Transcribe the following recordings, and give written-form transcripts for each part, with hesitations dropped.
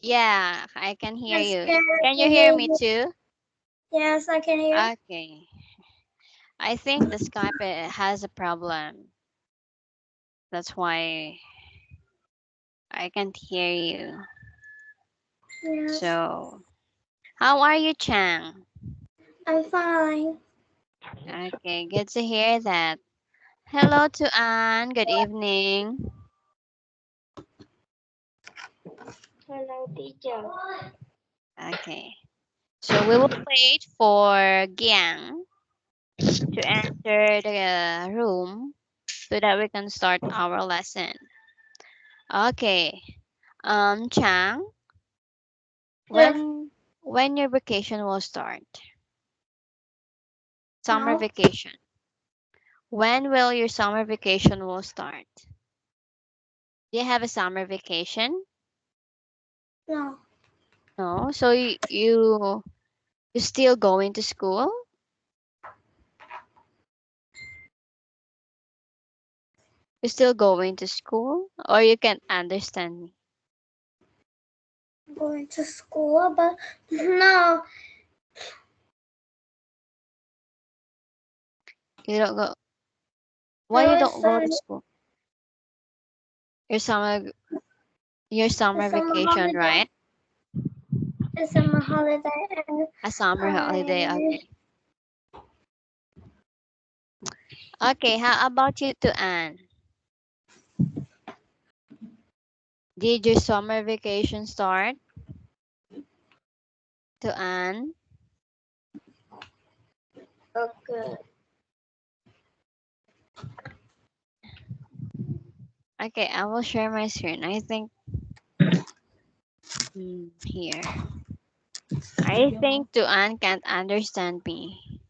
Yeah, I can hear I'm you. scared Can to you hear hear me you. too? Yes, I can hear. Okay. I think the Skype has a problem. That's why I can't hear you. Yes, So, how are you, Chang? I'm fine. Okay, good to hear that. Hello to Anne. Good evening. Hello, teacher. Okay. So we will wait for Giang to enter the room so that we can start our lesson. Okay. Chang, Yes, when your vacation will start? Summer no, vacation. When will your summer vacation will start? Do you have a summer vacation? no. No. So you still going to school? You still going to school? Or you can't understand me? Going to school, but no. You don't go. Why you No, don't go to school? Your summer your it's summer summer vacation, holiday. right? It's summer holiday, and A summer holiday. I Okay. Okay. How about you, to Anne? Did your summer vacation start, to Anne? okay. Okay, I will share my screen. I think here. I think Tuan can't understand me.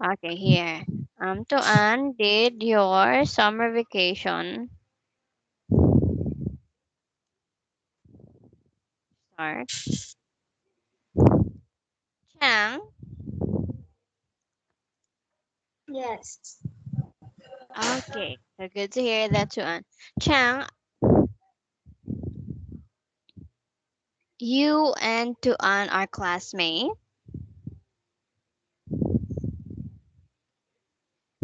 Okay, here. Tuan, did your summer vacation start? Chang? Yes. Okay, so good to hear that, Tuan. Chang, you and Tuan are classmates.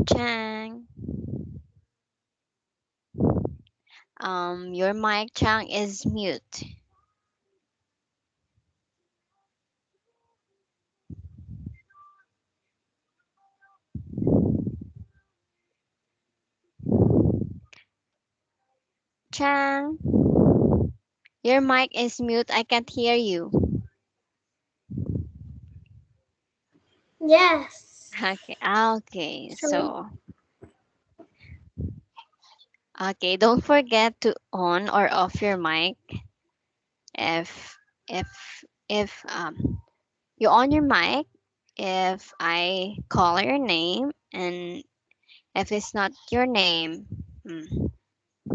Chang. Your mic, Chang, is mute. Chang, your mic is mute. I can't hear you. Yes. Okay. So, Okay, don't forget to on or off your mic if if you on your mic if I call your name, and if it's not your name,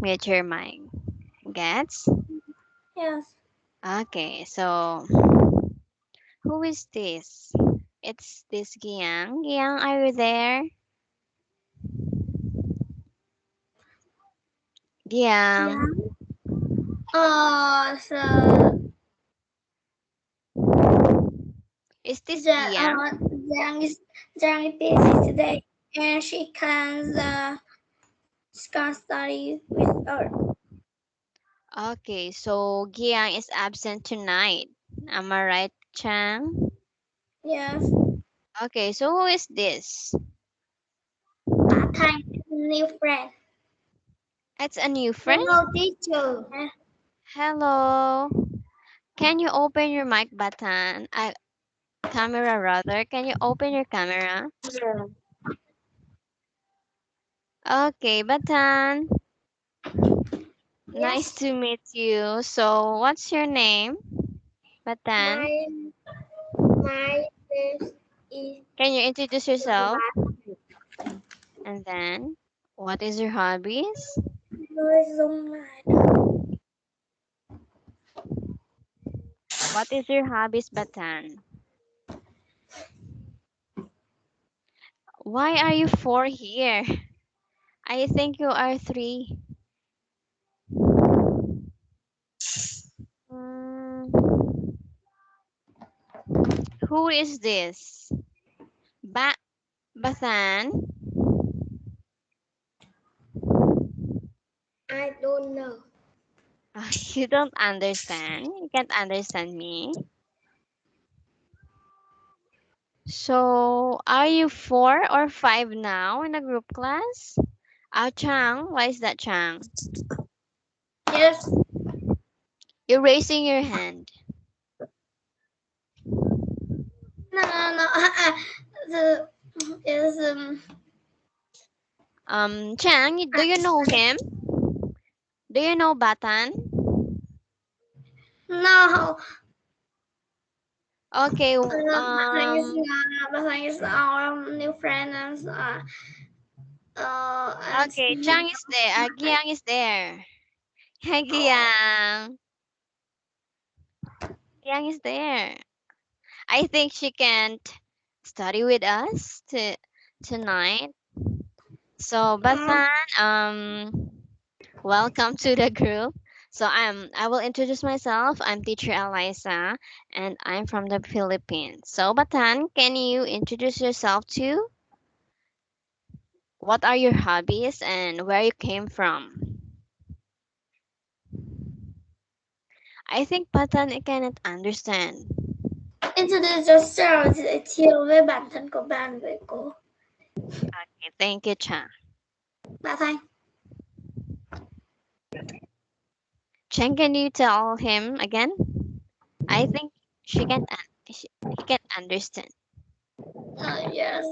mute your mic. Gets? yes. Okay, so who is this? It's this Giang. Giang, are you there? Giang, Yeah. So is this the Giang? Jiang is busy today, and she can't study with her. Okay, so Giang is absent tonight. Am I right, Chang? Yes. Okay, so who is this? Part-time new friend. It's a new friend? Hello, teacher. Hello. Can you open your mic button? Camera rather. Can you open your camera? Yeah. Okay, Batan. Nice Yes. to meet you. So, what's your name, Batan? My my name is Can you introduce yourself? Batan. And then, what is your hobbies? What is your hobbies, Batan? Why are you four here? I think you are three. Mm, who is this? Bathan? I don't know. You don't understand. You can't understand me. So, are you 4 or 5 now in a group class? Chang, why is that Chang? Yes. You're raising your hand. No, no, no. The is Chang, do you know him? Do you know Batan? no. Okay, But thing is our new friend and okay, Chang is there. Giang is there. Hi, Giang. Giang is there. I think she can't study with us tonight. So, Batan, welcome to the group. So I will introduce myself. I'm teacher Eliza and I'm from the Philippines. So Batan, can you introduce yourself too? What are your hobbies and where you came from? I think Batan cannot understand. introduce yourself giới thiệu với bản thân của bạn với cô. Okay, thank you, Chan. Bà Thanh. Chen, can you tell him again? I think he can understand. Yes,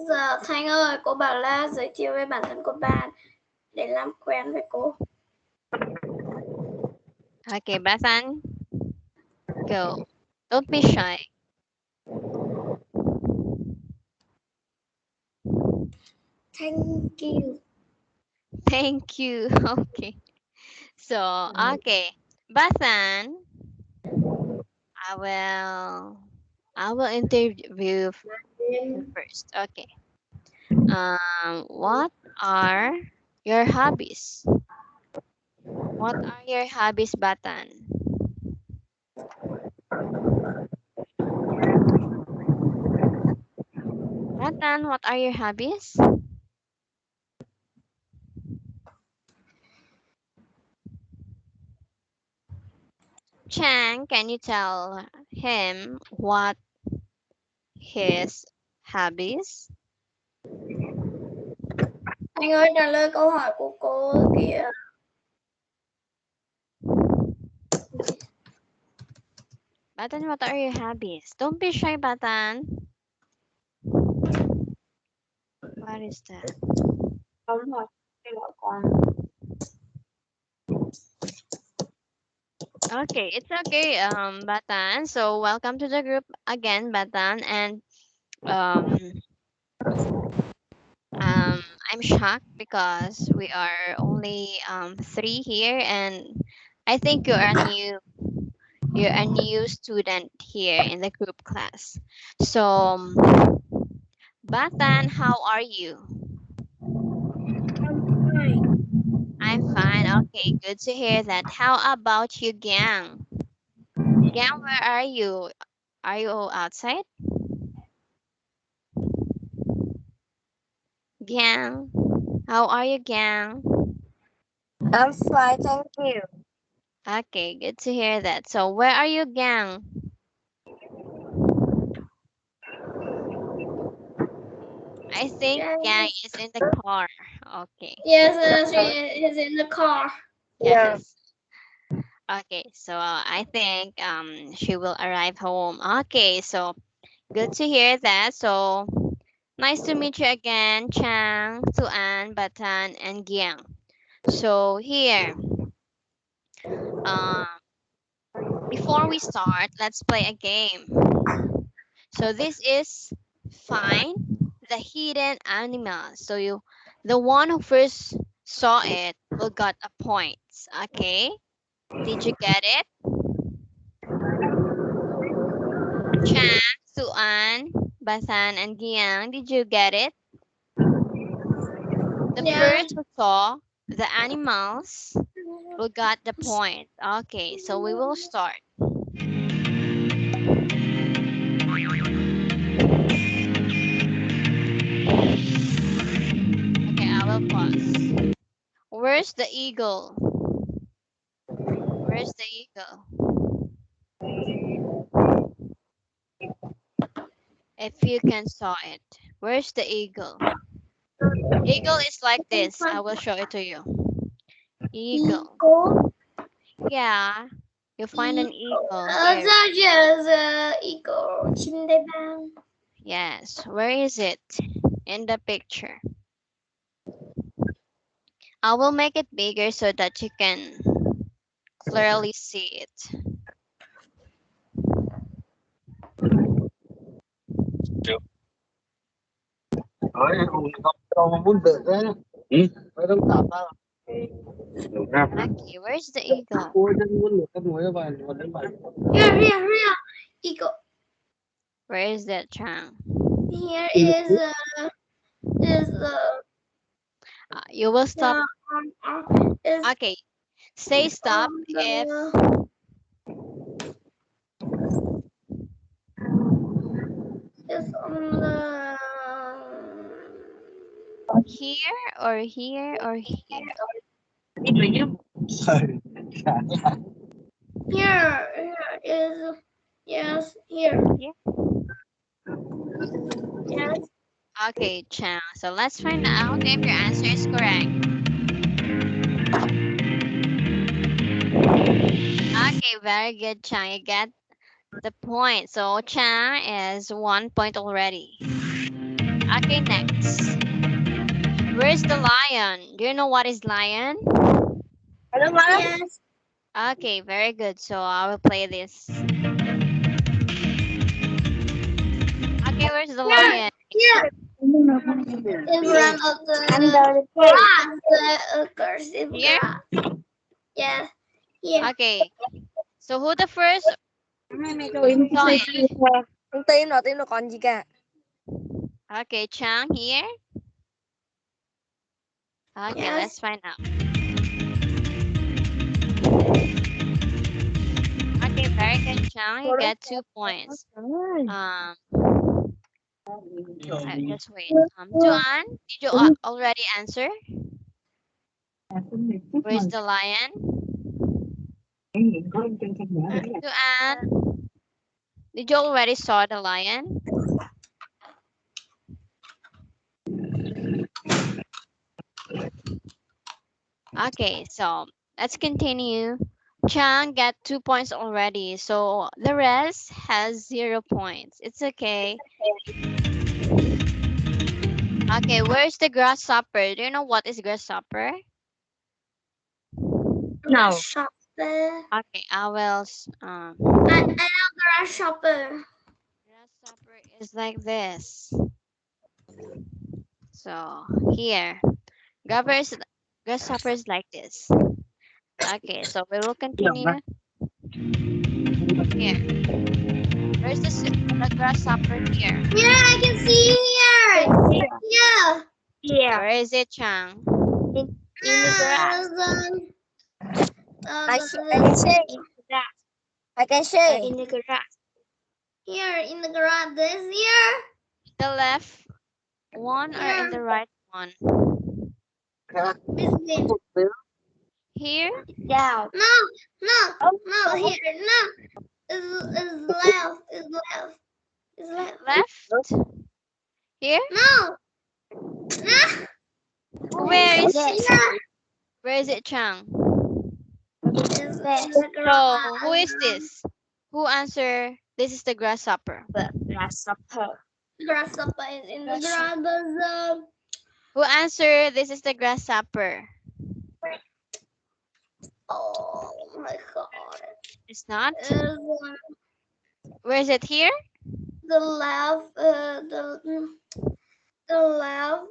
Thanh ơi, cô bảo là giới thiệu về bản thân của bạn để làm quen với cô. Okay, Batan, go. Don't be shy. Thank you. Thank you. Okay. So, okay. Batan, I will I will interview you first. Okay. What are your hobbies? What are your hobbies, Batan? Batan, what are your hobbies? Chang, can you tell him what his hobbies? Anh ơi, trả lời câu hỏi của cô kìa. Batan, what are your hobbies? Don't be shy, Batan. What is that? Không hỏi con. Okay, it's okay, Batan. So welcome to the group again, Batan, and um, I'm shocked because we are only three here, and I think you're a new student here in the group class. So, Batan, how are you? I'm fine. Okay, good to hear that. How about you, Gang? Gang, where are you? Are you outside? Gang, how are you, Gang? I'm fine, thank you. Okay, good to hear that. So, where are you, Gang? I think Gang Yes, is in the car. Okay. yes, she is in the car. Yeah. Yes. Okay. So I think she will arrive home. Okay. So good to hear that. So nice to meet you again, Chang, Tuan, Batan, and Giang. So here, um, before we start, let's play a game. So this is find the hidden animal. So the one who first saw it will got a point. Okay. Did you get it? Chan, Suan, Basan, and Giang, did you get it? The Yeah. first who saw the animals will got the point. Okay, so we will start. Okay, I will pause. Where's the eagle? Where's the eagle? If you can saw it. Where's the eagle? Eagle is like this. I will show it to you. Eagle. Eagle. Yeah. You find an eagle Such here. as eagle. Chim đại bàng. Yes. Where is it? In the picture. I will make it bigger so that you can clearly see it. Không muốn tự thế. Phải đóng tạm tao. Okay, where's the eagle? Ôi, chân muốn một cái muối vào đến bài. Here. Eagle. Where is that, Chang? Here is You will stop. is Okay, say stop if is on the here or here or here. here is yes here. Here? Yes. Okay, Chang. So let's find out if your answer is correct. Okay, very good, Chang. You get the point. So Chang is 1 point already. Okay, next. Where's the lion? Do you know what is lion? Yes. Okay, very good. So I will play this. Okay, where's the lion? Here. In front of the grass, the cursive Here? grass. Yes. Here. Okay. So who the first saw it? Không tim rồi còn gì cả. Okay, Chang here. Okay, Yes. let's find out. Okay, very good, Chang. You get 2 points. Just wait. Tuan, did you already answer? Where's the lion? Tuan, did you already saw the lion? Okay, so let's continue. Chang got 2 points already, so the rest has 0 points. It's okay. Okay, where's the grasshopper? Do you know what is grasshopper? No. Grasshopper. Okay, I will. I know grasshopper. Grasshopper is like this. So here, grasshopper is like this. Okay, so we will continue. Here, where's the grasshopper here? Here, I can see here. Yeah. Yeah. Where is it, Chang? In the grass. I can see in the grass. I can see in the grass. Here in the grass. This here. The left one or in the right one? This is Here? Down. no. Here, no. It's left. It's left. It's left. Left? Here? No. Where is Yes. Here. Where is it, Chang? It's in the So grass. who is this? Who answer? This is the grasshopper. Grasshopper. Grasshopper is in the grass. Who answer? This is the grasshopper. Oh my god. It's not. It's Where is it? Here? the left. The left.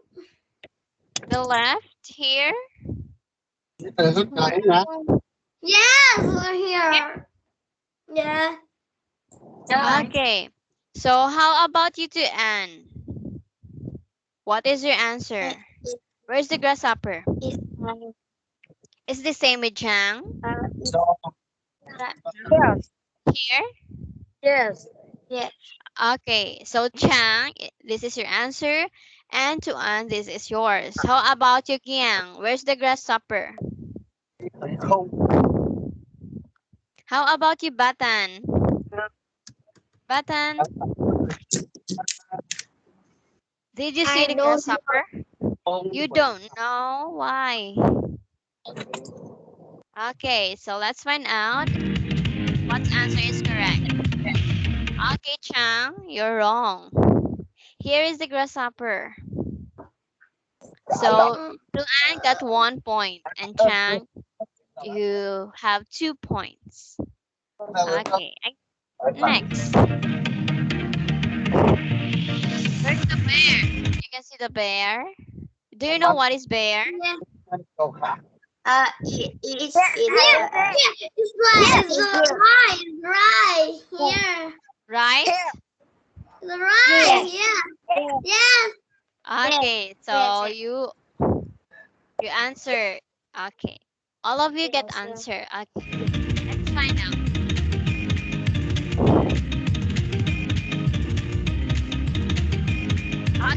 The left? Here? Yes, we're here. Yeah. Okay. So how about you two, Anne? What is your answer? Where's the grasshopper? It's It's the same with Chang. yes. Here. Yes. Okay, so Chang, this is your answer. And Tuan, this is yours. How about you, Kiang? Where's the grasshopper? Không. How about you, Batan? Batan, did you see I the don't grasshopper? Không. You don't know why. Okay, so let's find out what answer is correct. Okay, Chang, you're wrong. Here is the grasshopper. So Tuan got 1 point, and Chang, you have 2 points. Okay, next. Where's the bear? You can see the bear. Do you know what is bear? Câu khả. It's right. It's right here. Right? The right. Yeah. Yes. Okay, so you answer. Okay. All of you get answer. Okay. Let's find out.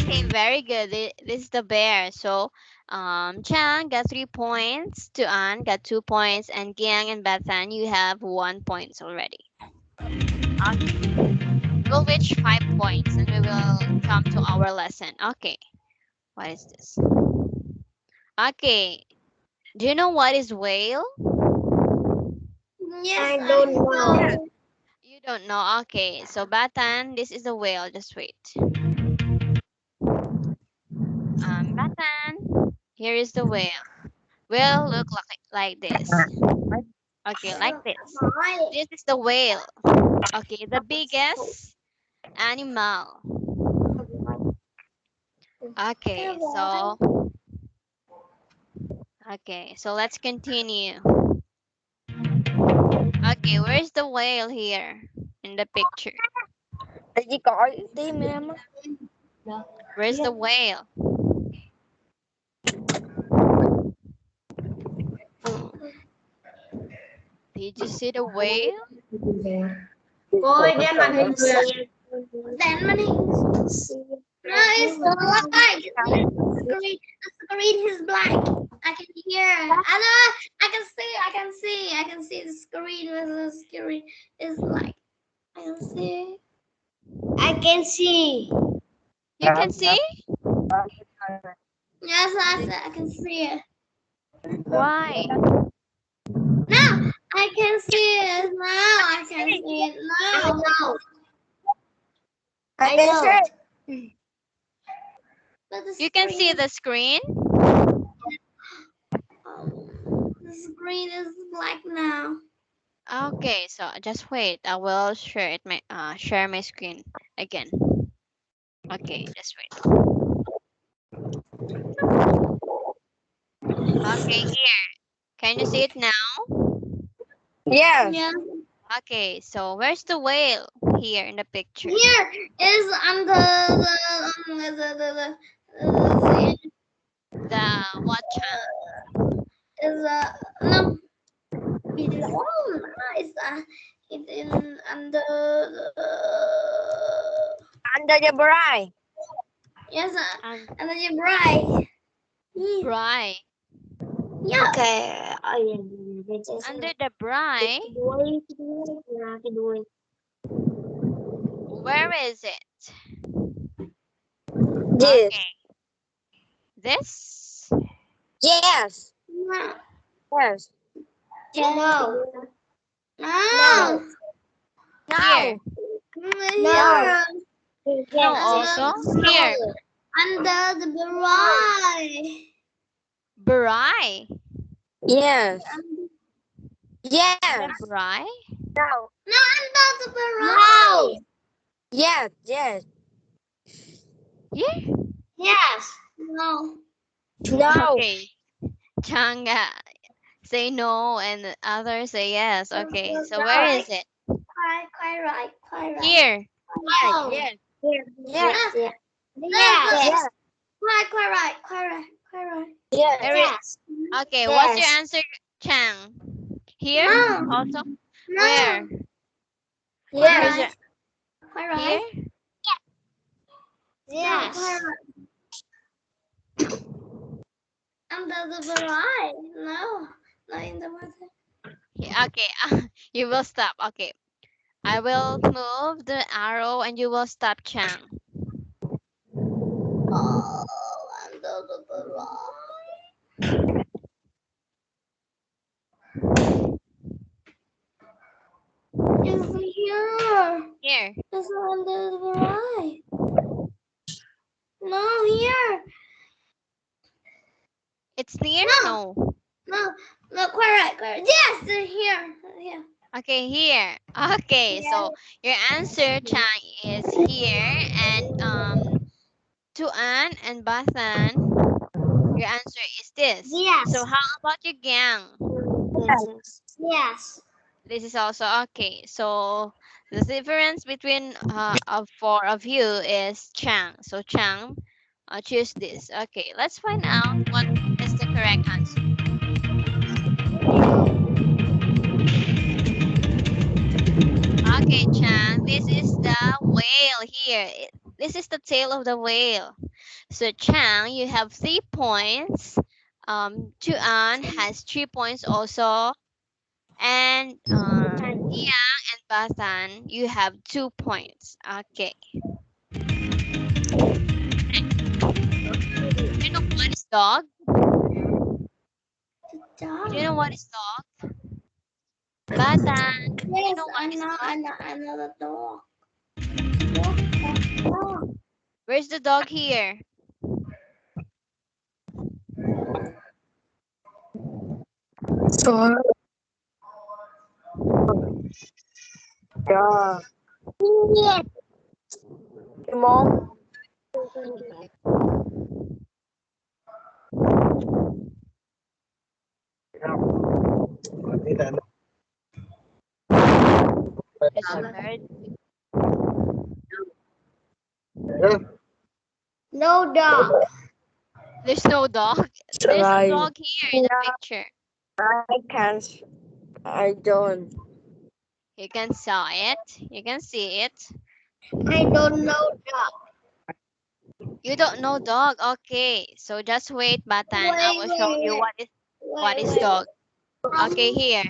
Okay, very good. This is the bear. So Chang got 3 points, Tuan got 2 points, and Giang and Bethan, you have 1 point already. Okay. We'll reach 5 points and we will come to our lesson. Okay. What is this? Okay. Do you know what is whale? Yes. I don't know. You don't know. Okay. So Batan, this is a whale. Just wait. Batan, here is the whale. Whale look like this. Okay, like this. This is the whale. Okay, the biggest animal. Okay, so let's continue. Okay, where's the whale here in the picture? Tại vì có tim em. Where's the whale? Did you see the whale? Cô ơi, đem màn hình về. Đem màn hình. No, it's black. The screen is black. I can hear. I know. I can see the screen. The screen is black. I can see. I can see. You can see? Yes, I can see it. Why? Now I can see it. Now I can see it. Now. I can see. But the You can see screen the screen? the screen is black now. Okay, so just wait. I will share my screen again. Okay, just wait. Okay, here. Can you see it now? Yeah. Yeah. Okay, so where's the whale here in the picture? Here is under The what channel? is no. It is all nice. It's in under Under the bright. yes, And under the bright. Bry. Yeah. Okay. Under the Bry. Where is it? This. Okay. This? Yes. No. Yes. No. No. Here. No. No, also here. Under the bright. Bry. Yes. The Yes. Bry? No. No, under the bright. Yes. Yes. Here? Yes. No. No. Okay. Changa say no and others say yes. Okay, so where is it? Quite right. Quite right. Here. No. Yes. Yes. Yes. Yes. Quite right. Quite right. Quite right. Yes. Very, Yes. okay, what's your Yes. answer, Chang? Here? No. Also? No. Where? Quite Where's right. your, Quite right. here? No, quite Yes. right. Under the right. No. Not in the water. Okay, you will stop. Okay, I will move the arrow and you will stop, Chang. Oh, under the right. It's here. Here. It's under the right. No, here. It's near? No. No. No, no, quite right, quite right. Yes, they're here. Here. Okay, here. Okay, so your answer, Chang, is here, and Tuan and Bathan, your answer is this. Yes. So how about you, Gang? Yes. Yes. This is also okay. So the difference between of four of you is Chang. So Chang, choose this. Okay, let's find out what is the correct answer. Okay, Chang, this is the whale here. This is the tail of the whale. So Chang, you have 3 points. Tuan has 3 points also. And Yang and Bathan, you have 2 points. Okay. Do you know what is dog? Dog. Do you know what is dog? Bathan, do you Yes, know what is dog? I know the dog. Dog. Where's the dog here? So. Yeah. Yes. Mom. Đi đến It's a bird. No dog. There's no dog. There's a Right. dog here in the picture. I can't. I don't. You can saw it. You can see it. I don't know dog. You don't know dog. Okay. So just wait, Batan. I will show you what is dog. Okay, here.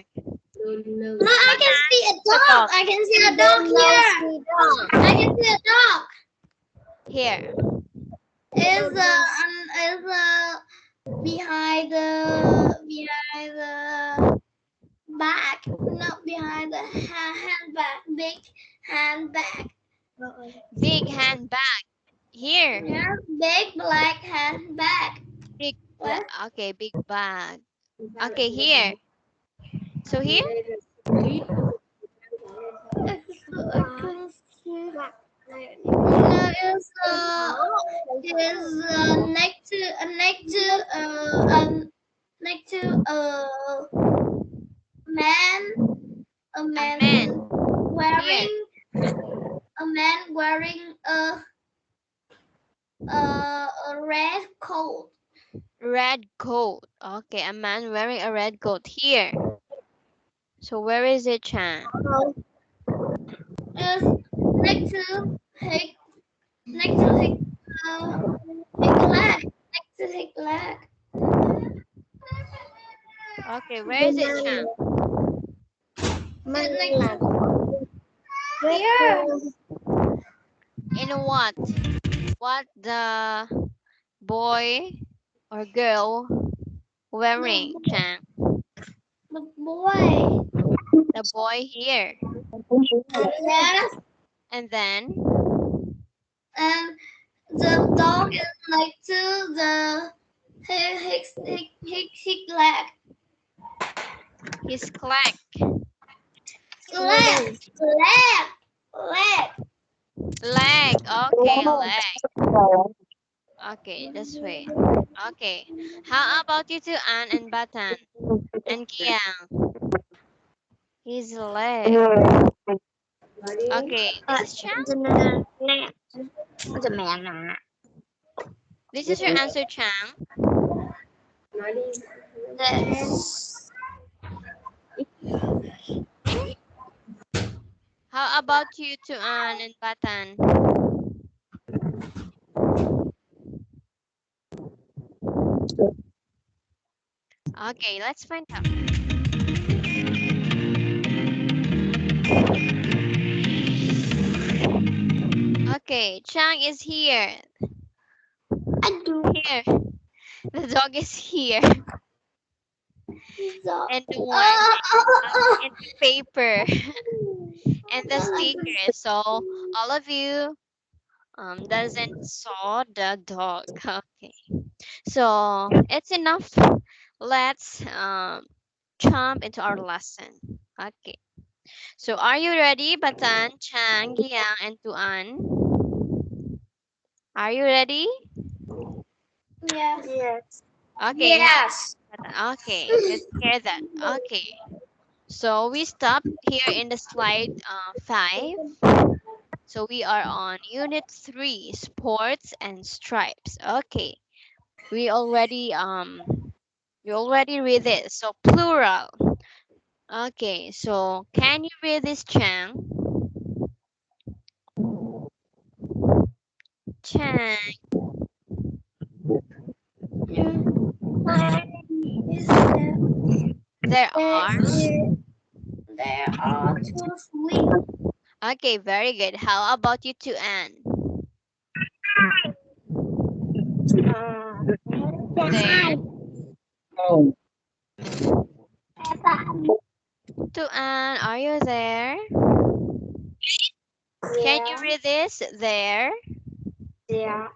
No, I can see a dog. I can see a dog here. I can see a dog. Here. Is behind the back, not behind the handbag, big handbag. Big handbag. Here. Yeah, big black handbag. Big What? okay, big bag. Okay, here. So here? No, is next to man, a man, man. wearing a man wearing a red coat. Red coat. Okay, a man wearing a red coat. Here. So where is it, Chan? Is next to his leg. Next to his leg. Okay, where is it, Chan? Here. In what? What the boy or girl wearing, Chan? The boy. The boy here. Yes. And then And the dog is next to the his leg. his clack. Leg. Leg. Okay, leg. Okay, this way. Okay. How about you two, Anne and Batan? And Kiang? His leg. Okay, this is Chang. This is your answer, Chang. This. How about you, Tuan and Batan? Okay, let's find out. Okay, Chang is here. Here. The dog is here. And the one in the paper and the sticker. So all of you doesn't saw the dog. Okay. So it's enough. Let's jump into our lesson. Okay. So are you ready, Batan, Chang, Giang, and Tuan? Are you ready? Yes. Yes. Okay, Yes. okay, good to hear that. Okay, so we stop here in the slide 5. So we are on unit 3, sports and stripes. Okay, we already read it. So plural. Okay, so can you read this, Chang? Chang, there are. There are two swings. Okay, very good. How about you, Tuan? There. Oh, Tuan, are you there? Can you read this? There. There,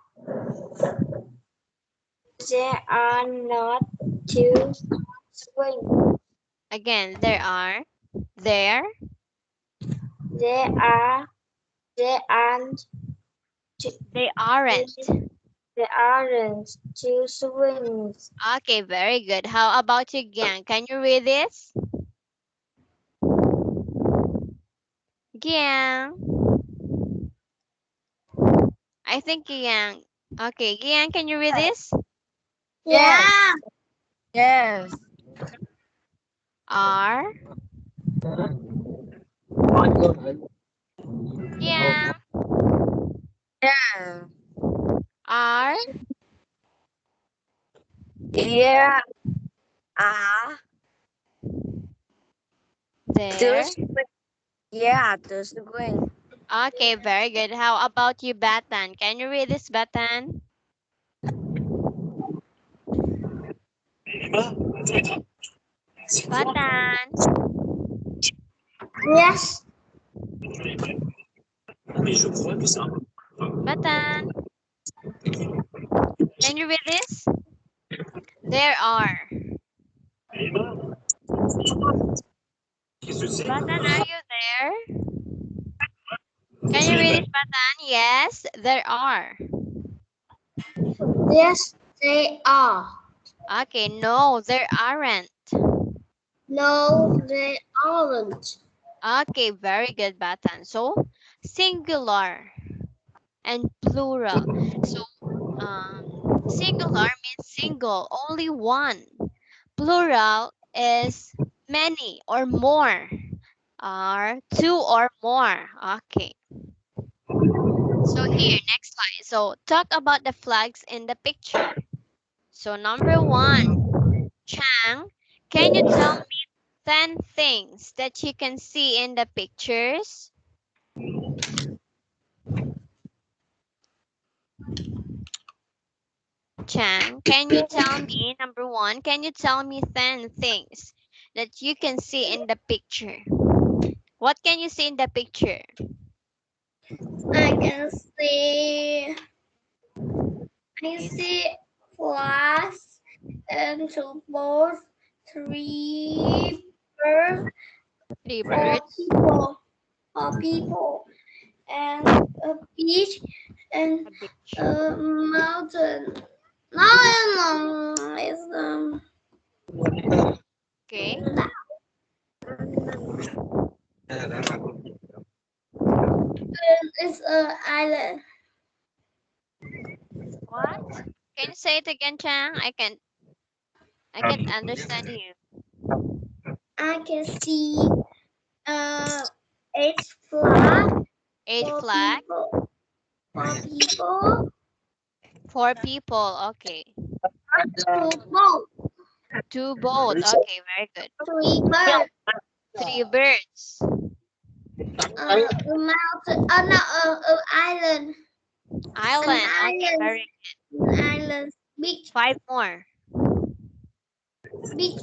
there are not two swings. Again, there are. There. There are, there aren't, They aren't. there aren't two swings. Okay, very good. How about you, Gian? Can you read this? Gian. I think Gian. Okay, Gian, can you read this? Yeah. Yes. Are. Gian. Yeah. Are. Yeah. Ah. There. Yeah, two swings. Okay, very good. How about you, Batan? Can you read this, Batan? Batan. Yes. Batan. Can you read this? There are. Batan, are you there? Can you read this, Batan? Yes, there are. Yes, they are. Okay, no, there aren't. No, they aren't. Okay, very good, Batan. So, singular and plural. So, singular means single, only one. Plural is many or more, or two or more. Okay. So here, next slide. So talk about the flags in the picture. So number 1, Chang, can you tell me 10 things that you can see in the pictures? Chang, can you tell me, number 1, can you tell me 10 things that you can see in the picture? What can you see in the picture? I can see. I see glass and two balls, three birds, 3 four birds, people, four people, and a beach and a beach. a mountain. No, Okay. it's a island. What? Can you say it again, Chang? I can. I can't understand you. I can see eight flag 8 for flag, people. For people. 4 people. Okay. Two boat. 2 boat. Okay, very good. Three birds. 3 birds. A mountain. No, island. Island. Okay, Island. very Island. Beach. 5 more. Beach.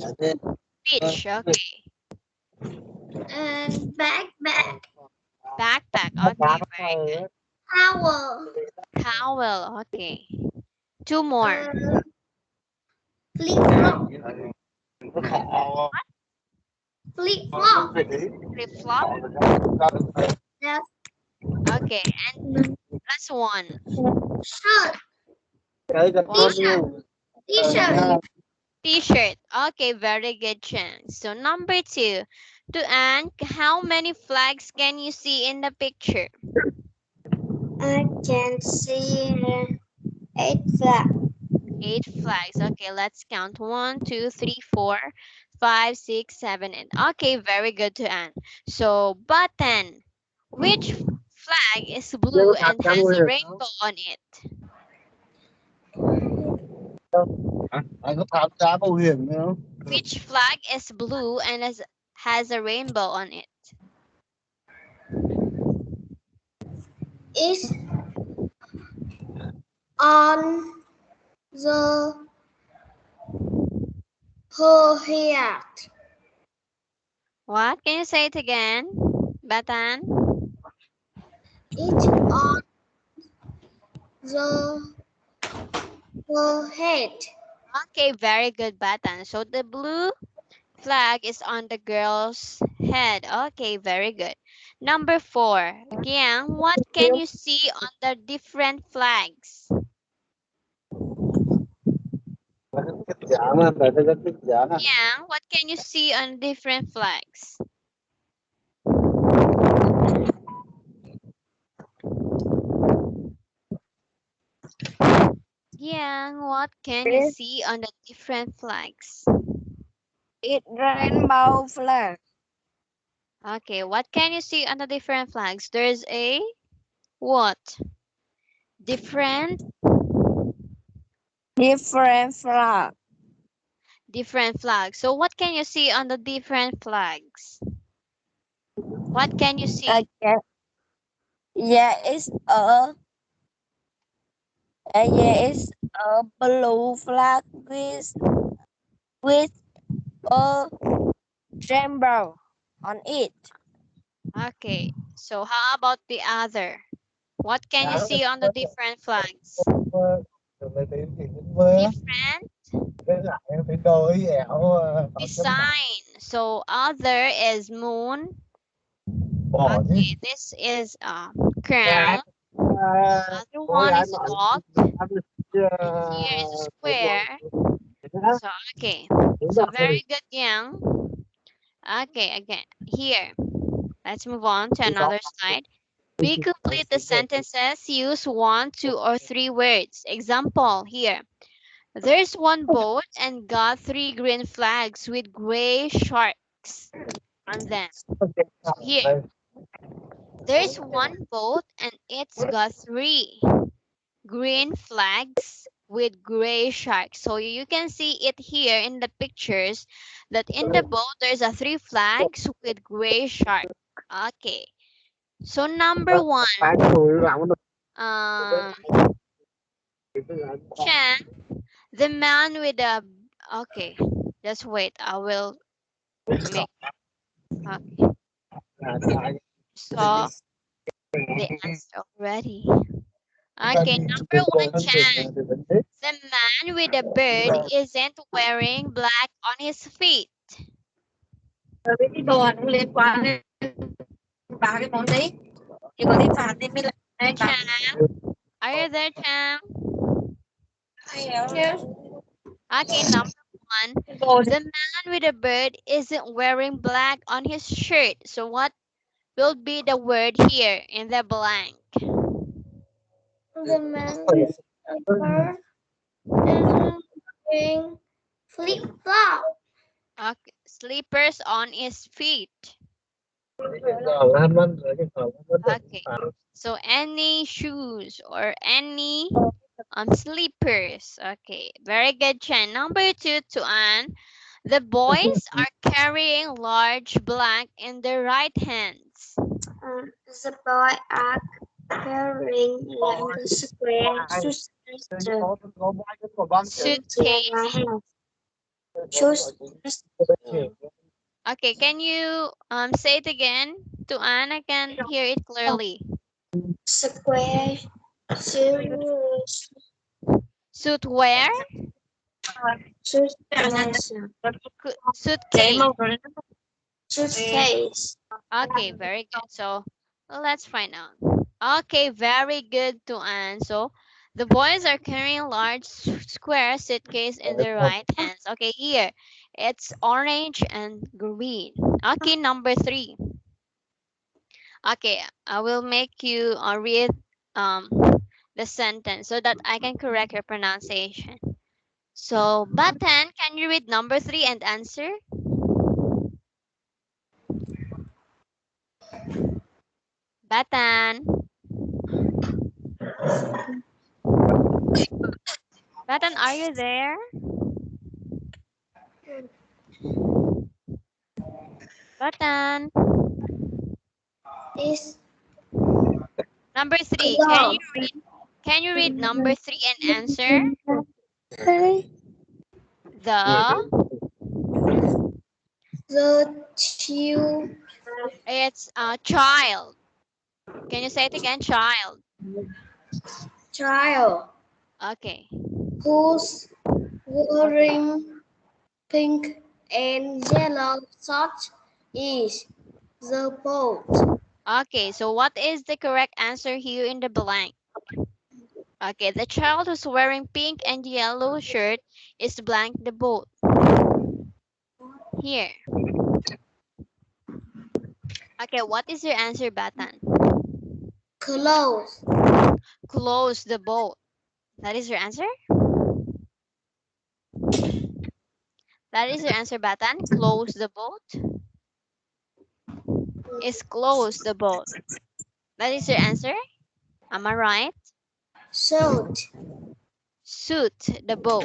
Beach. Okay. And backpack. Backpack. Okay, very good. Towel. Towel. Okay. 2 more. Flip flop. Flip flop. Flip flop. Yes. Okay. And last one. Shirt. What? T-shirt. T-shirt. T-shirt. Okay, very good, Chen. So number 2. To Anne, how many flags can you see in the picture? I can see 8 flags. 8 flags. Okay, let's count. 1, 2, 3, 4, 5, 6, 7, 8. Okay, very good to Anne. So button. Which flag is blue and has a rainbow on it? Anh có tham gia bảo hiểm nữa không? Which flag is blue and has a rainbow on it? Is on the forehead. What? Can you say it again, Batan? It's on the forehead. Okay, very good, Batan. So the blue flag is on the girl's head. Okay, very good. Number 4. Giang, what can you see on the different flags? Kết giá mà, phải cái kết giá này. Giang, what can you see on different flags? Giang, what can you see on the different flags? It's rainbow flag. Okay, what can you see on the different flags? There's a what? Different Different flag. flags. So what can you see on the different flags? What can you see? Okay. Yeah, it's a blue flag with a rainbow on it. Okay, so how about the other? What can you see on the different flags? Rồi thì mưa Different cái lại phải đôi ẻo design. So other is moon. bỏ chứ. Okay, this is crown. Other one is dot. Here is a square. So okay, so very good, Yang. Okay, again here. Let's move on to another slide. We complete the sentences. Use 1, 2, or 3 words. Example here. There's one boat and got 3 green flags with gray sharks on them. Here. There's one boat and it's got 3 green flags with gray sharks. So you can see it here in the pictures that in the boat there's a 3 flags with gray shark. Okay. So number 1, Chan, the man with the okay. Just wait. I will make okay. So the answer already. Okay, number 1, Chan. The man with the bird isn't wearing black on his feet. Cái đồ ăn liên quan đến ba cái món đấy thì có thể phạt thì mới là Chan, are you there, Chan? Yes. Okay, number 1. The man with the bird isn't wearing black on his shirt. So what will be the word here in the blank? The man with a bird is wearing Flip flop. Okay. Slippers on his feet. Okay. So any shoes or any slippers. Okay. Very good, Chen. Number 2 to Anne. The boys are carrying large blank in their right hands. The boy are carrying like a square Suitcase. shoes. Okay, can you say it again to Anne? I can hear it clearly. Square shoes. Suit wear? Suitcase. Suitcase. Suitcase. Okay, very good. So let's find out. Okay, very good to Anne. So the boys are carrying a large square suitcase in their right hands. Okay, here it's orange and green. Okay, number 3. Okay, I will make you read um, the sentence so that I can correct your pronunciation. So, Batan, can you read number 3 and answer? Batan. Batan, are you there? Batan. Is Number 3. Can you read number 3 and answer? the two It's a child. Can you say it again? Child. child Okay. who's wearing pink and yellow socks is the boat. Okay, so what is the correct answer here in the blank? Okay, the child who's wearing pink and yellow shirt is blank the boat. Here. Okay, what is your answer, Batan? Close. Close the boat. That is your answer? That is your answer, Batan? Close the boat? Is close the boat. That is your answer? Am I right? Suit. Suit the boat.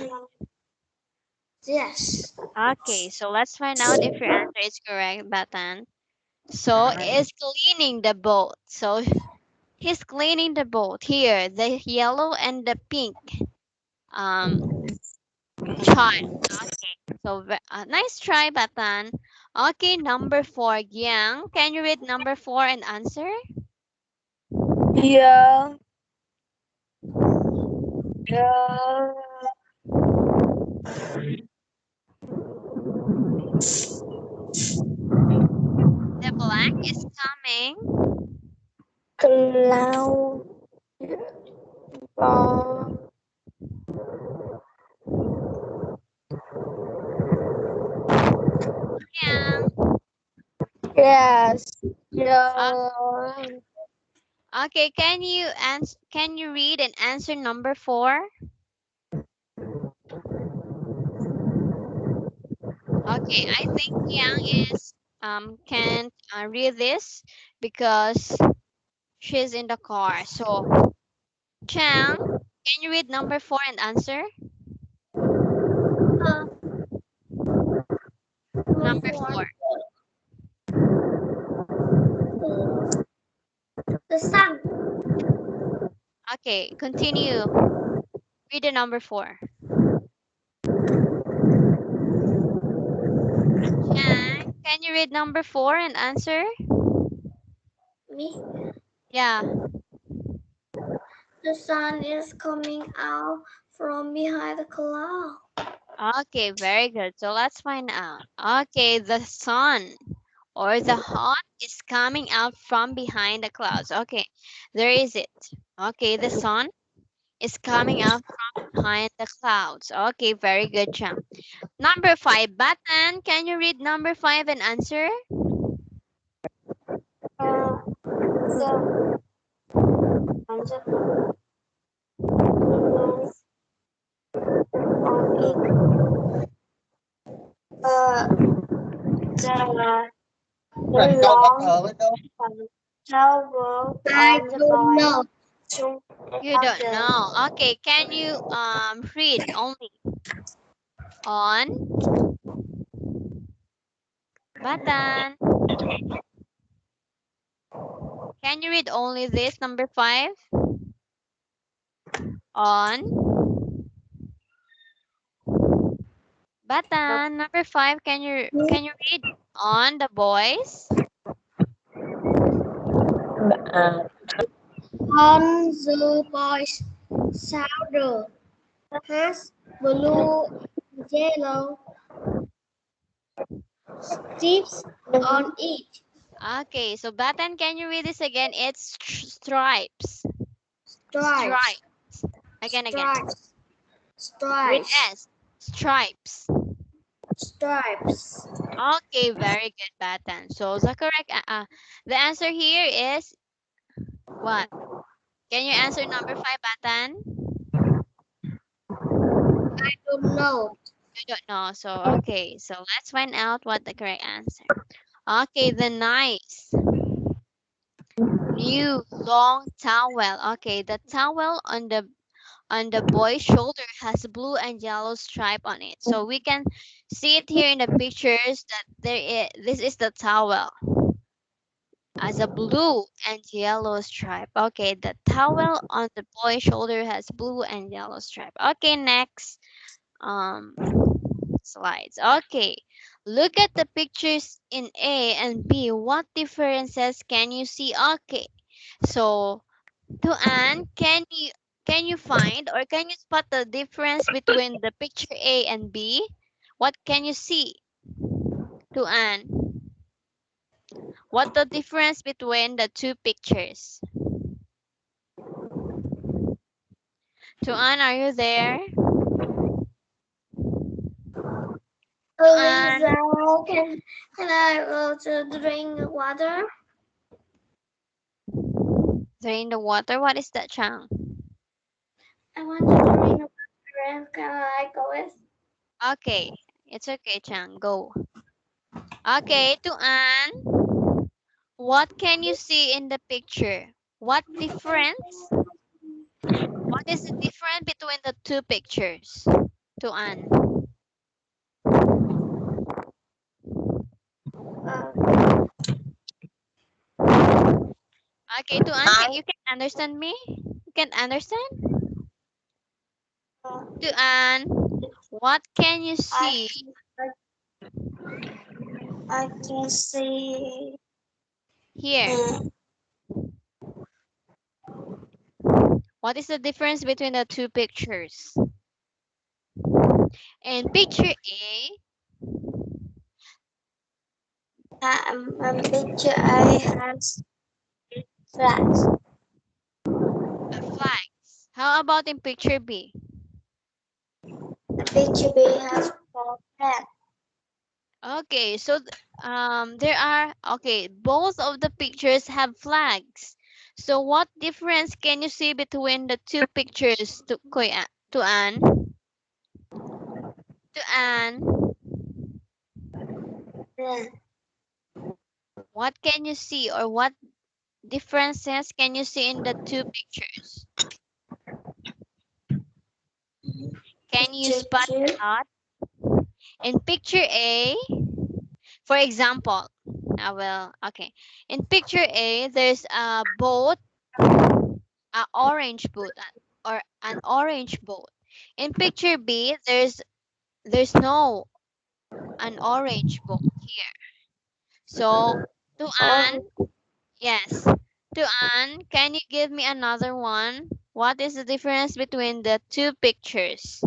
Yes. Okay, so let's find out if your answer is correct, Batan. So is cleaning the boat. So he's cleaning the boat. Here, the yellow and the pink child. Okay, so nice try, Batan. Okay, number 4, Gyang. Can you read number 4 and answer? Yeah. Yeah. The blank is coming. Cloud. Gyang. Yes. Uh, Yeah. okay, can you read and answer number 4? Okay, I think Yang is can't read this because she's in the car. So Chang, can you read number 4 and answer? Number 4. The sun. Okay, continue. Read the number 4. Chang, can you read number 4 and answer? Me. Yeah. The sun is coming out from behind the cloud. Okay, very good. So let's find out. Okay, the sun or the hot is coming out from behind the clouds. Okay, there is it. Okay, the sun is coming out from behind the clouds. Okay, very good, Chang. Number 5, Batan, can you read number 5 and answer? The The Cần câu bất long ngờ với câu. towel on the boy. You don't know. Okay, can you read only on button? Can you read only this number 5? On button number 5. Can you read on the boys? On the boy's shoulder has blue and yellow stripes on it. Okay, so button, can you read this again? It's stripes. Stripes. Stripes. Again. Stripes. With Stripes. S. Stripes. Stripes. Okay, very good, button. So the correct the answer here is what? Can you answer number 5, button? I don't know. You don't know. So okay, so let's find out what the correct answer. Okay, the nice new long towel. Okay, the towel on the boy's shoulder has a blue and yellow stripe on it. So we can see it here in the pictures that this is the towel as a blue and yellow stripe. Okay, the towel on the boy's shoulder has blue and yellow stripe. Okay, next slides. Okay, look at the pictures in A and B. What differences can you see? Okay, so to Anne, can you find or can you spot the difference between the picture A and B? What can you see? To Anne, what the difference between the two pictures? To Anne, are you there? Anne, So can I go to drink water? drain the water. What is that, Chang? I want to drink water. Can I go with? Okay, it's okay, Chang. Go. Okay, to Anne, what can you see in the picture? What difference? What is the difference between the two pictures? To Anne. Okay, to Anne, you can understand me? You can understand? To Anne, what can you see I can see. here? What is the difference between the two pictures? In picture A, Picture I has flags. the flags. How about in picture B? Picture B has four flags. Okay, so there are both of the pictures have flags. So what difference can you see between the two pictures to to Anne? To Anne, Yeah. what can you see or what differences can you see in the two pictures? Can you spot Picture it out? In picture A, for example, in picture A, there's a boat, an orange boat, or an orange boat. In picture B, there's no an orange boat here. So to Anne, or yes. To Anne, can you give me another one? What is the difference between the two pictures?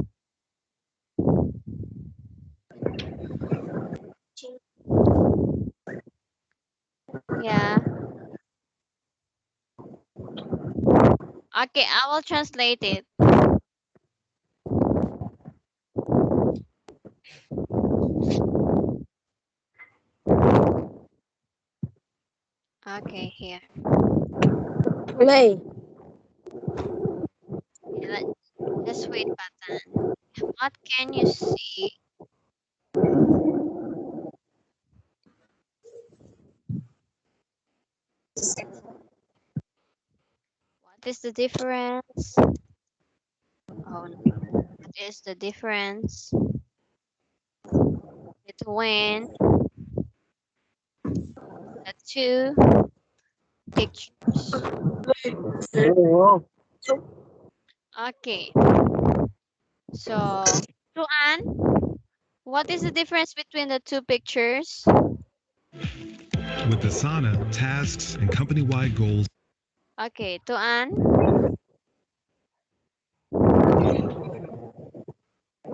Yeah. Okay, I will translate it. Okay, here. Play. Just wait, button. What can you see What is the difference? Oh, no. What is the difference between the two pictures? Okay. So, Tuan, what is the difference between the two pictures? With Asana, tasks and company-wide goals. Okay, Tuan.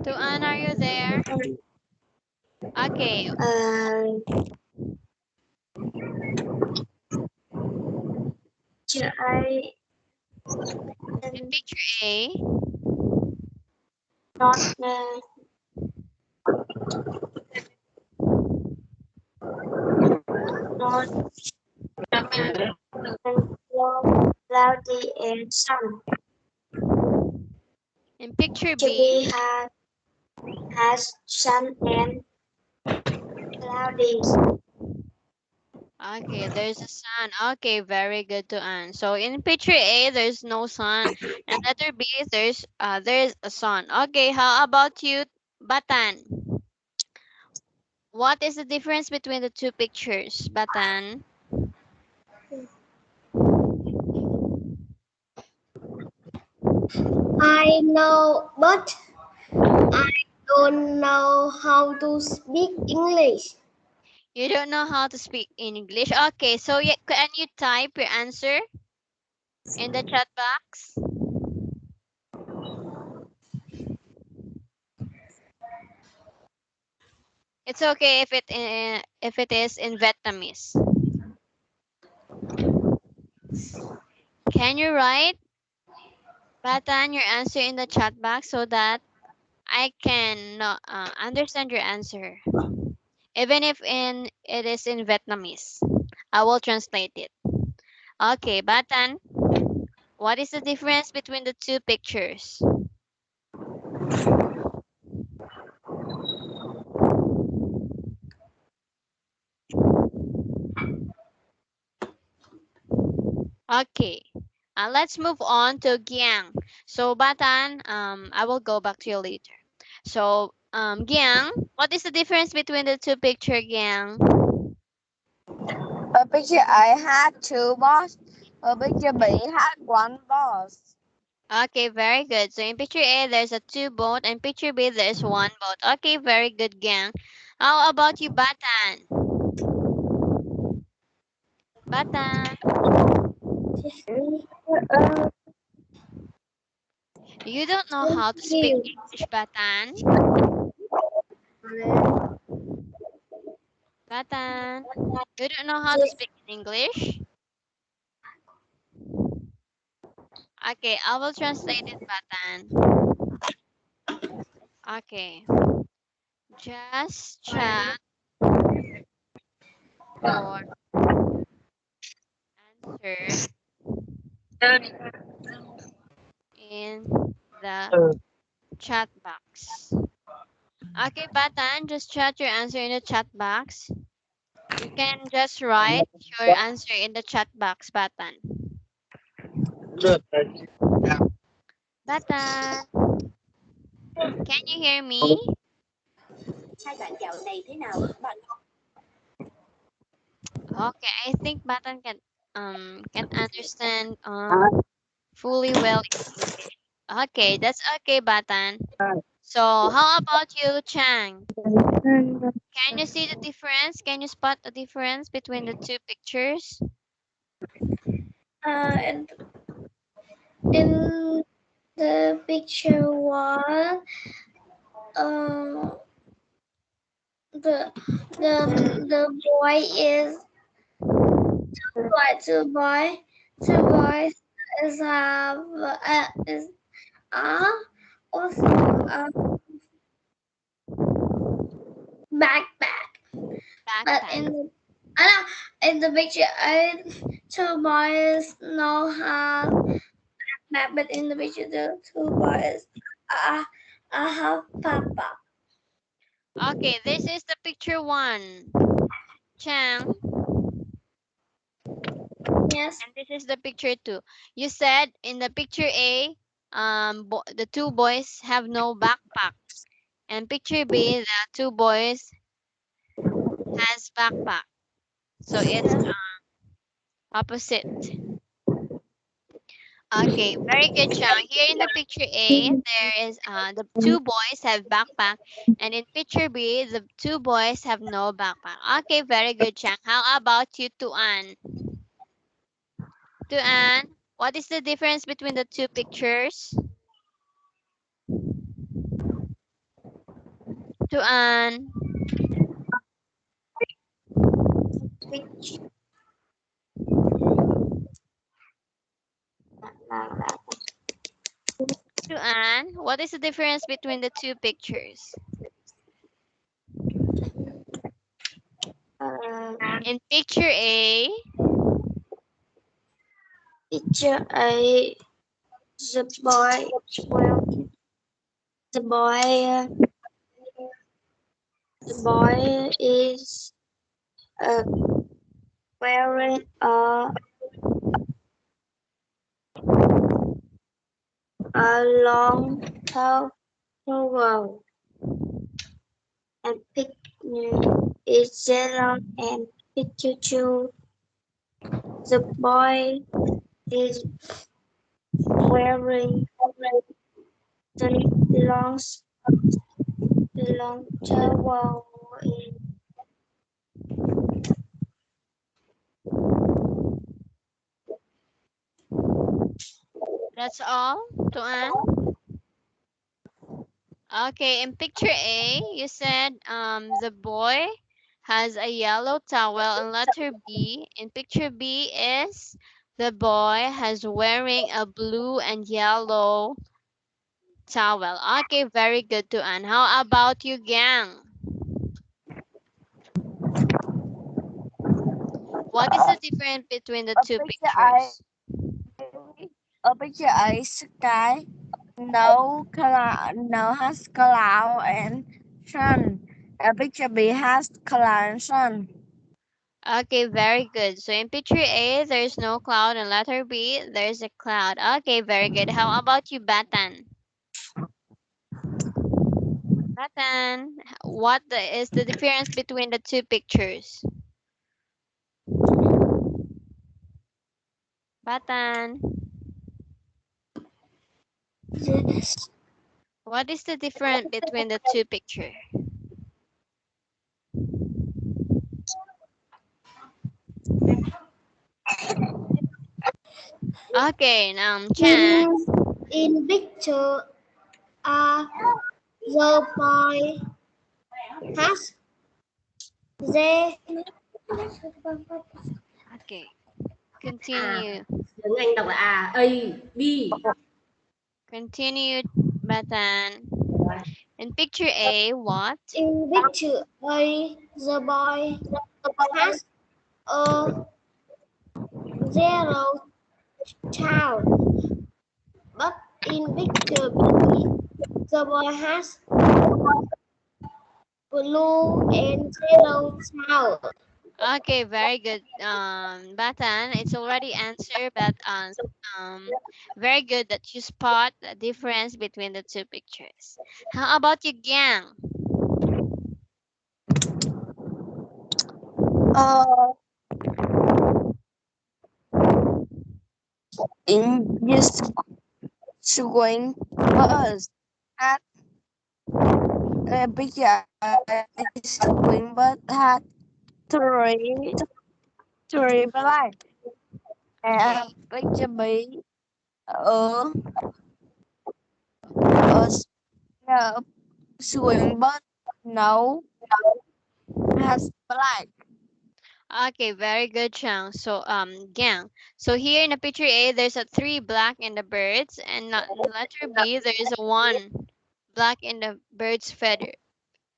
Tuan, are you there? Okay. I In picture A, not not cloudy and sun. in picture To B, be has sun and cloudy. okay, there's a sun. Okay, very good to Anne. So in picture A, there's no sun, and letter B, there's a sun. Okay, how about you, Batan? What is the difference between the two pictures, Batan? I know, but I don't know how to speak English. You don't know how to speak in English. Okay, so yeah, can you type your answer in the chat box? It's okay if it is in Vietnamese. Can you write, Batan, your answer in the chat box so that I can understand your answer, even if it is in Vietnamese. I will translate it. Okay, Batan, what is the difference between the two pictures? Okay, let's move on to Giang. So Batan, I will go back to you later. So Giang, what is the difference between the two pictures, Giang? Ở picture A had two balls. Ở picture B had one ball. Okay, very good. So in picture A, there's a two boat, and picture B, there's one boat. Okay, very good, gang. How about you, Batan? Batan, you don't know how to speak English, Batan. Batan, you don't know how to speak in English? Okay, I will translate it, Batan. Okay, just chat your answer in the chat box. Okay, Batan, just chat your answer in the chat box. You can just write your answer in the chat box, Batan. Batan, can you hear me? Okay, I think Batan can understand fully well English. Okay, that's okay, Batan. So how about you, Chang? Can you see the difference? Can you spot the difference between the two pictures? And in the picture one, the the boy is two boys is have is also a backpack, but Backpack. in the picture two boys no have backpack, but in the picture the two boys uh, have papa. Okay, this is the picture one. Chang, Yeah. Yes. And this is the picture 2. You said in the picture A, the two boys have no backpack. And picture B, the two boys has backpack. So it's opposite. Okay, very good, Chang. Here in the picture A, there is the two boys have backpack, and in picture B, the two boys have no backpack. Okay, very good, Chang. How about you, Tuan? Tuan, what is the difference between the two pictures? Tuan, Tuan, what is the difference between the two pictures? In picture A, Picture A, the boy, the boy, the boy is uh, wearing a long towel, and picture is yellow, and picture 2, the boy is wearing the long, long towel. that's all, Tuan. Okay, in picture A, you said the boy has a yellow towel, and letter B in picture B is the boy has wearing a blue and yellow towel. Okay, very good, Tuan. How about you, Gang? What is the difference between the Ở two picture A, pictures? ở picture A, sky, no cloud, no has cloud and sun. Picture B has cloud and sun. Okay, very good. So in picture A, there's no cloud, and letter B, there's a cloud. Okay, very good. How about you, Batan? Batan, is the difference between the two pictures? Batan, Yes. what is the difference between the two pictures? Okay, Chan. In picture, the boy has the Okay, continue. Tiếng Anh đọc là A, B. Continue, Batan. In picture A, what? in picture A, the boy has a zero child, but in picture B, the boy has blue and zero child. Okay, very good, Batan. It's already answered, but very good that you spot the difference between the two pictures. How about you, Gang? Uh, in this swing bus at picture is swing bus had three black and picture B ở ở swing bus no has black. Okay, very good, Chang. So, Gang. So here in the picture A, there's a three black in the birds, and letter B, there is a one black in the bird's feather.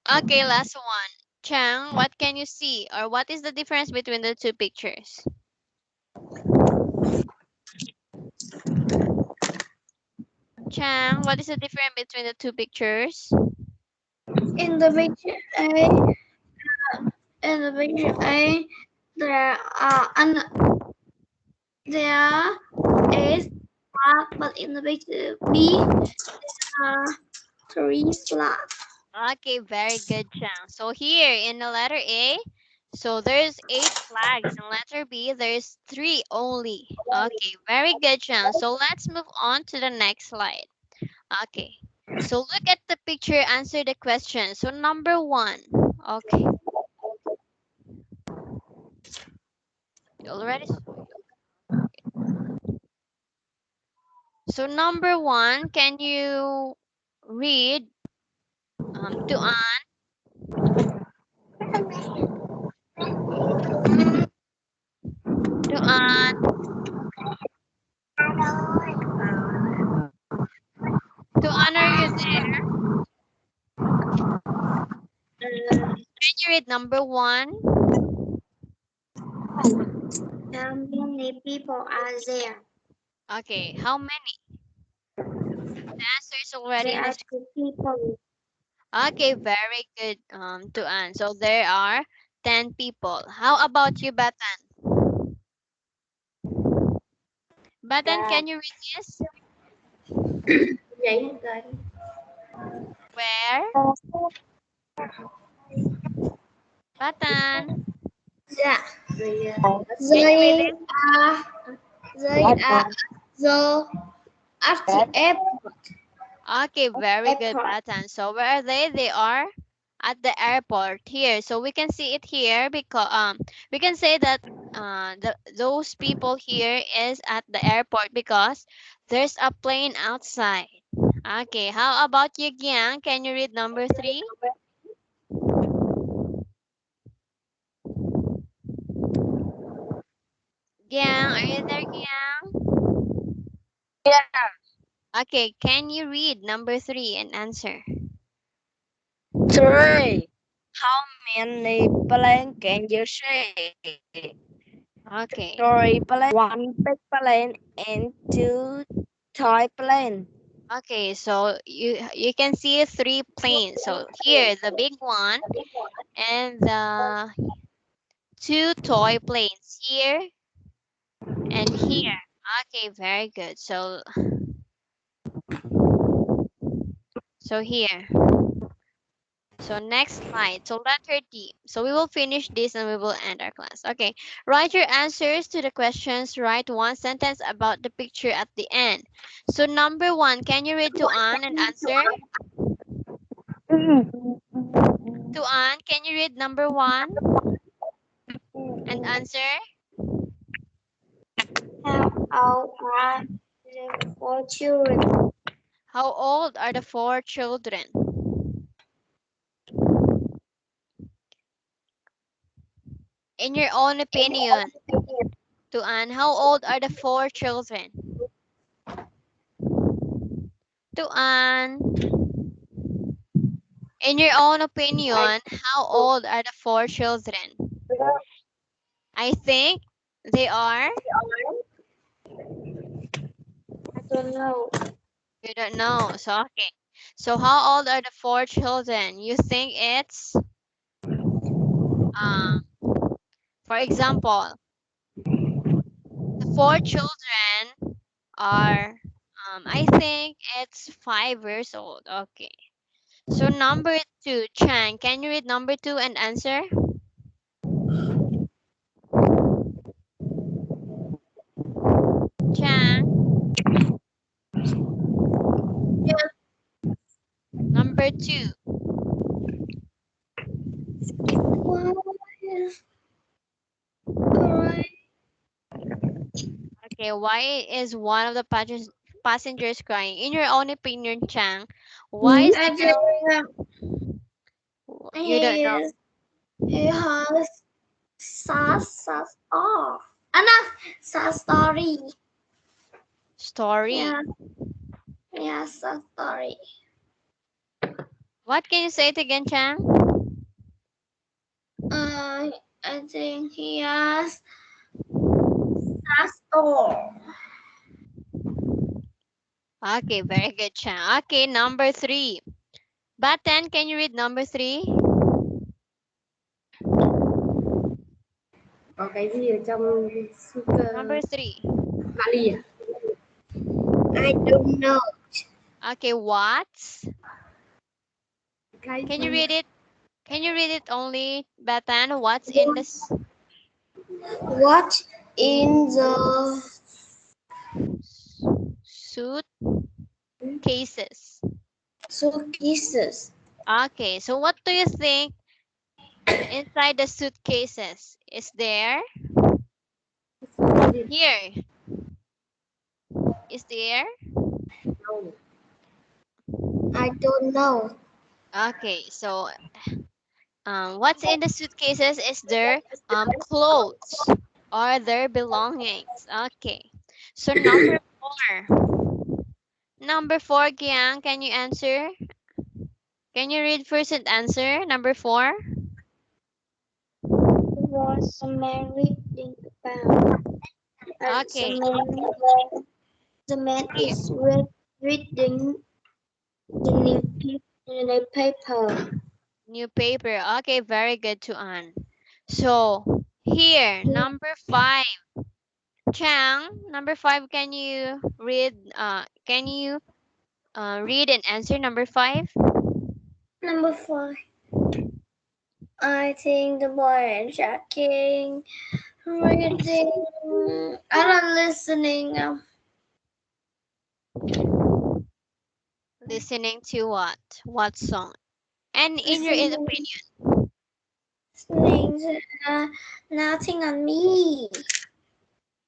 Okay, last one. Chang, what can you see, or what is the difference between the two pictures? Chang, what is the difference between the two pictures? In the picture A, in the picture A, there are there is flag, but in the picture B, three flags. Okay, very good, Chang. So here in the letter A, so there's 8 flags. In letter B, there's 3 only. Okay, very good, Chang. So let's move on to the next slide. Okay, so look at the picture, answer the question. So number 1. Okay, you already saw it. So number 1, can you read Tuan? Tuan, Tuan, are you there? Can you read number 1? How many people are there? Okay, how many? The answer is already There in the. are two people. Okay, very good, Tuan. So there are 10 people. How about you, Batan? Batan, can you read this? Vậy hết rồi. Where? Batan, Dạ. Rồi can you read it? They are the at the airport. Okay, very good, Airport. Batan. So where are they? They are at the airport here. So we can see it here because we can say that those people here is at the airport because there's a plane outside. Okay, how about you, Giang? Can you read number 3? Giang, are you there, Giang? Yeah. Okay, can you read number 3 and answer? 3. How many planes can you see? Okay. 3 planes, 1 big plane, and 2 toy planes. Okay, so you can see 3 planes. So here the big one and the 2 toy planes here and here. Okay, very good. So here. So next slide. So letter D. So we will finish this and we will end our class. Okay. Write your answers to the questions. Write one sentence about the picture at the end. So number 1, can you read to Anne and answer? To Anne, can you read number 1 and answer? How old are the 4 children? How old are the 4 children? In your own opinion, to Anne, how old are the 4 children? To Anne, in your own opinion, how old are the 4 children? I think they are. I don't know. You don't know. So okay. So how old are the 4 children? You think it's for example, the 4 children are I think it's 5 years old. Okay. So number 2, Chang, can you read number 2 and answer? Chang, number 2. Okay, why is one of the passengers crying? In your own opinion, Chang, why is the girl? You don't know. He has enough sad story. Story. Yeah, sad story. What can you say it again, Chang? I think he has sad story. Okay, very good, Chang. Okay, number 3. Batan, can you read number 3? Có cái gì ở trong super Number 3. vali à? I don't know. Okay, what? Cái Can you read it? Can you read it only, Batan? What's in this What in the suit cases? suitcases? Okay, so what do you think inside the suitcases? Is there? Here. Is there? I don't know. Okay, so what's in the suitcases? Is there clothes or their belongings? Okay, so number 4. Number 4, Giang, can you answer? Can you read first and answer? Number 4. Was a man reading about? Okay. The man is reading the new paper. New paper. Okay, very good to Anne. So here, number 5. Chang, number 5, can you read read and answer number 5? Number 4. I think the boy is checking, reading, and listening. Listening to what? What song? And in your opinion, Listening nothing on me.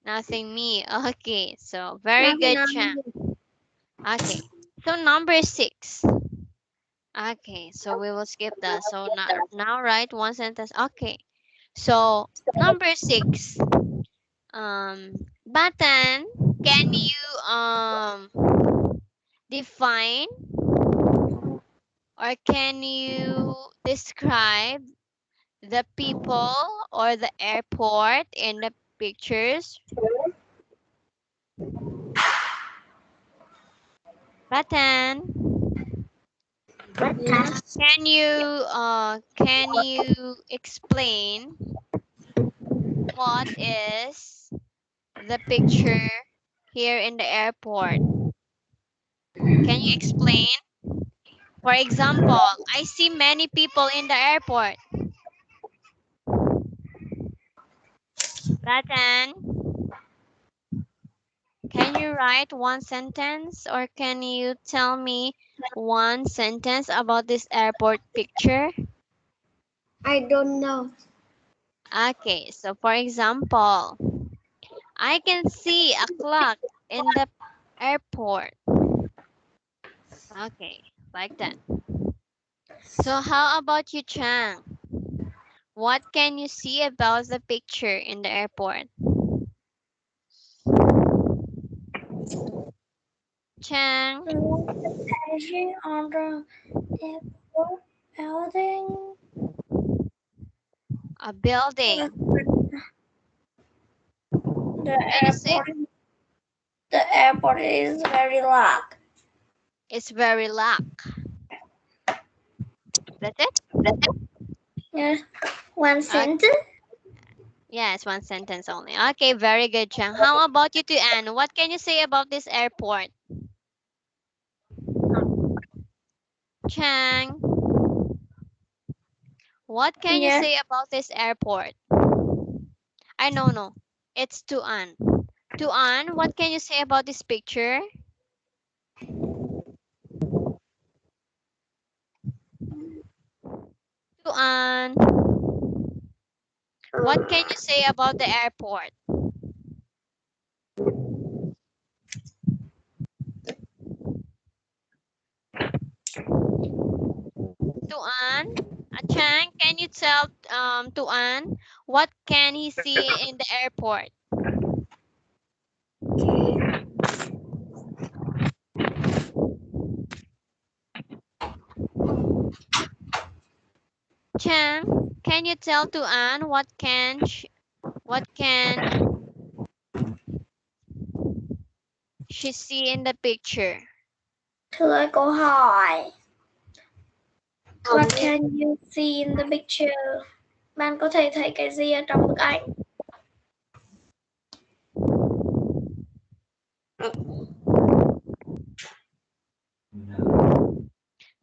nothing me. Okay, so very Nothing good, on Chang. me. Okay, so number 6. Okay, so we will skip that. So now write one sentence. Okay, so number 6. Batan, can you define or can you describe the people or the airport in the pictures? Batan, Yes. can you explain what is the picture here in the airport? Can you explain? For example, I see many people in the airport. Batan, can you write one sentence or can you tell me one sentence about this airport picture? I don't know. Okay, so for example, I can see a clock in the airport. Okay, like that. So how about you, Chang? What can you see about the picture in the airport? Chang, Passing on the airport building. a building. The Can you say airport is very locked. it's very locked? That's it? Yes. One Okay. sentence. Yes, one sentence only. Okay, very good, Chang. How about you, Anne? What can you say about this airport? Chang, what can you Yes. say about this airport? I no. It's Tuan. Tuan, what can you say about this picture? Tuan, what can you say about the airport? Tuan, Chang, can you tell Tuan what can he see in the airport? Chang, can you tell Tuan what can she see in the picture? Thưa câu hỏi. What can you see in the picture? Bạn có thể thấy cái gì ở trong bức ảnh?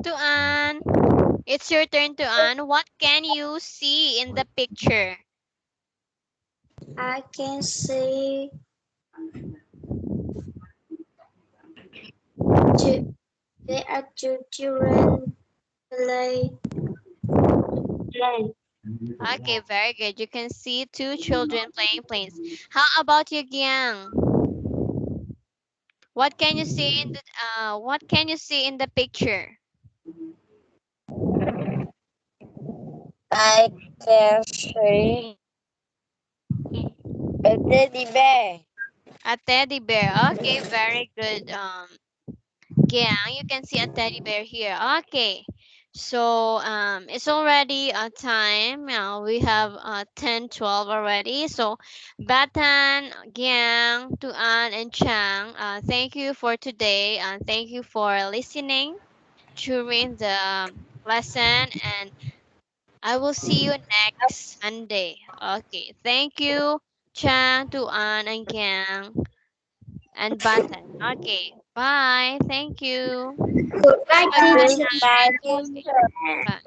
Tuan, it's your turn, Tuan. What can you see in the picture? I can see there are two children playing. Okay, very good. You can see two children playing planes. How about you, Giang? What can you see in the picture? I can see a teddy bear. A teddy bear. Okay, very good. Giang, you can see a teddy bear here. Okay. So it's already time. We have 10:12 already. So Batan, Giang, Tuan, and Chang, thank you for today. Thank you for listening during the lesson, and I will see you next Sunday. Okay. Thank you, Chang, Tuan, and Giang, and Batan. Okay. Bye. Thank you. Goodbye, Have a good teacher. night. Goodbye, teacher. Bye.